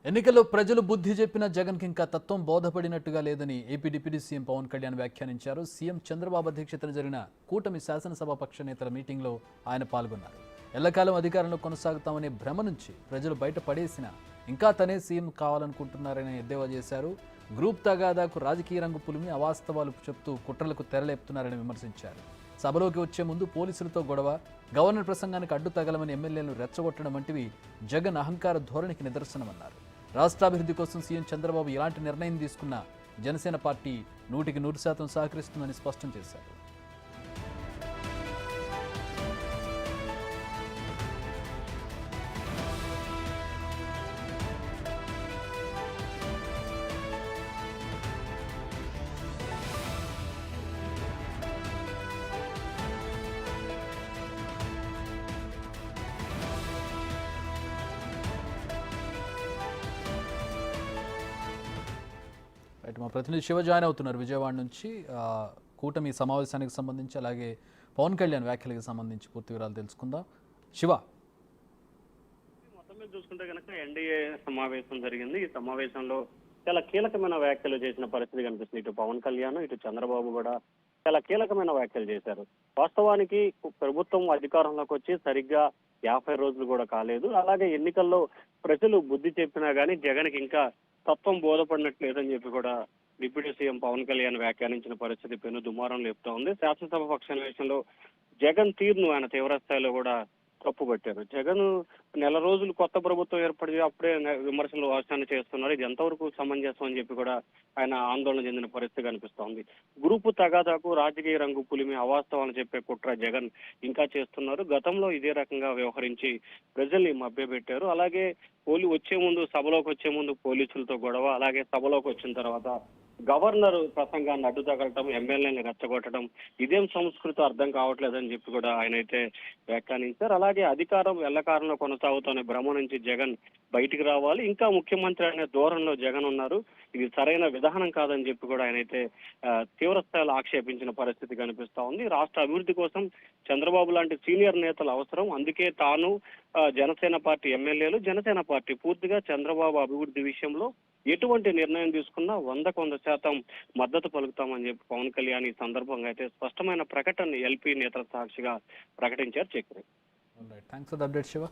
ఎన్నికల్లో ప్రజలు బుద్ధి చెప్పిన జగన్కి ఇంకా తత్వం బోధపడినట్టుగా లేదని AP deputy CM Pawan Kalyan వ్యాఖ్యానించారు. సీఎం చంద్రబాబు అధ్యక్షతన జరిగిన కూటమి శాసనసభాపక్ష నేతల మీటింగ్లో ఆయన పాల్గొన్నారు. ఎల్లకాలం అధికారంలో కొనసాగుతామనే భ్రమ నుంచి ప్రజలు బయటపడేసిన ఇంకా తనే సీఎం కావాలనుకుంటున్నారని ఎద్దేవా చేశారు. గ్రూప్ తగాదాకు రాజకీయ రంగు పులిమి అవాస్తవాలు చెప్తూ కుట్రలకు తెరలేపుతున్నారని విమర్శించారు. సభలోకి వచ్చే ముందు పోలీసులతో గొడవ, గవర్నర్ ప్రసంగానికి అడ్డు తగలమని ఎమ్మెల్యేలను రెచ్చగొట్టడం వంటివి జగన్ అహంకార ధోరణికి నిదర్శనమన్నారు. రాష్ట్రాభివృద్ధి కోసం సీఎం చంద్రబాబు ఎలాంటి నిర్ణయం తీసుకున్నా జనసేన పార్టీ 100% సహకరిస్తుందని స్పష్టం చేశారు. మా ప్రతినిధి శివ జాయిన్ అవుతున్నారు విజయవాడ నుంచి. కూటమి సమావేశానికి సంబంధించి అలాగే పవన్ కళ్యాణ్ వ్యాఖ్యలకు సంబంధించి పూర్తి వివరాలు తెలుసుకుందాం. శివ, మొత్తం మీద చూసుకుంటే కనుక ఎన్డీఏ సమావేశం జరిగింది. ఈ సమావేశంలో చాలా కీలకమైన వ్యాఖ్యలు చేసిన పరిస్థితి కనిపిస్తుంది. ఇటు పవన్ కళ్యాణ్, ఇటు చంద్రబాబు కూడా చాలా కీలకమైన వ్యాఖ్యలు చేశారు. వాస్తవానికి ప్రభుత్వం అధికారంలోకి వచ్చి సరిగ్గా 50 రోజులు కూడా కాలేదు. అలాగే ఎన్నికల్లో ప్రజలు బుద్ధి చెప్పినా గానీ జగన్కి ఇంకా తత్వం బోధపడినట్లేదని చెప్పి కూడా డిప్యూటీ సీఎం పవన్ కళ్యాణ్ వ్యాఖ్యానించిన పరిస్థితి పెను దుమారం లేపుతా ఉంది. శాసనసభ పక్ష సమావేశంలో జగన్ తీరును ఆయన తీవ్రస్థాయిలో కూడా తప్పుపట్టారు. జగన్ నెల రోజులు కొత్త ప్రభుత్వం ఏర్పడి అప్పుడే విమర్శలు వ్యాఖ్యానం చేస్తున్నారు. ఇది ఎంతవరకు సమంజసం అని చెప్పి కూడా ఆయన ఆందోళన చెందిన పరిస్థితి కనిపిస్తోంది. గ్రూపు తగాదాకు రాజకీయ రంగు పులిమి అవాస్తవాలు చెప్పే కుట్ర జగన్ ఇంకా చేస్తున్నారు. గతంలో ఇదే రకంగా వ్యవహరించి ప్రజల్ని మభ్యపెట్టారు. అలాగే సభలోకి వచ్చే ముందు పోలీసులతో గొడవ, అలాగే సభలోకి వచ్చిన తర్వాత గవర్నర్ ప్రసంగాన్ని అడ్డు తగలటం, ఎమ్మెల్యేని రెచ్చగొట్టడం, ఇదేం సంస్కృతి అర్థం కావట్లేదని చెప్పి కూడా ఆయన అయితే వ్యాఖ్యానించారు. అలాగే అధికారం ఎల్లకాలంలో కొనసాగుతున్న భ్రమ నుంచి జగన్ బయటికి రావాలి, ఇంకా ముఖ్యమంత్రి అనే ధోరణిలో జగన్ ఉన్నారు, ఇది సరైన విధానం కాదని చెప్పి కూడా ఆయన అయితే తీవ్ర స్థాయిలో ఆక్షేపించిన పరిస్థితి కనిపిస్తా ఉంది. రాష్ట్ర అభివృద్ధి కోసం చంద్రబాబు లాంటి సీనియర్ నేతలు అవసరం, అందుకే తాను జనసేన పార్టీ ఎమ్మెల్యేలు, జనసేన పార్టీ పూర్తిగా చంద్రబాబు అభివృద్ధి విషయంలో ఎటువంటి నిర్ణయం తీసుకున్నా 100% మద్దతు పలుకుతామని చెప్పి పవన్ కళ్యాణ్ ఈ సందర్భంగా అయితే స్పష్టమైన ప్రకటన ఎల్పీ నేతల సాక్షిగా ప్రకటించారు. Chakri. Thanks for the update Shiva.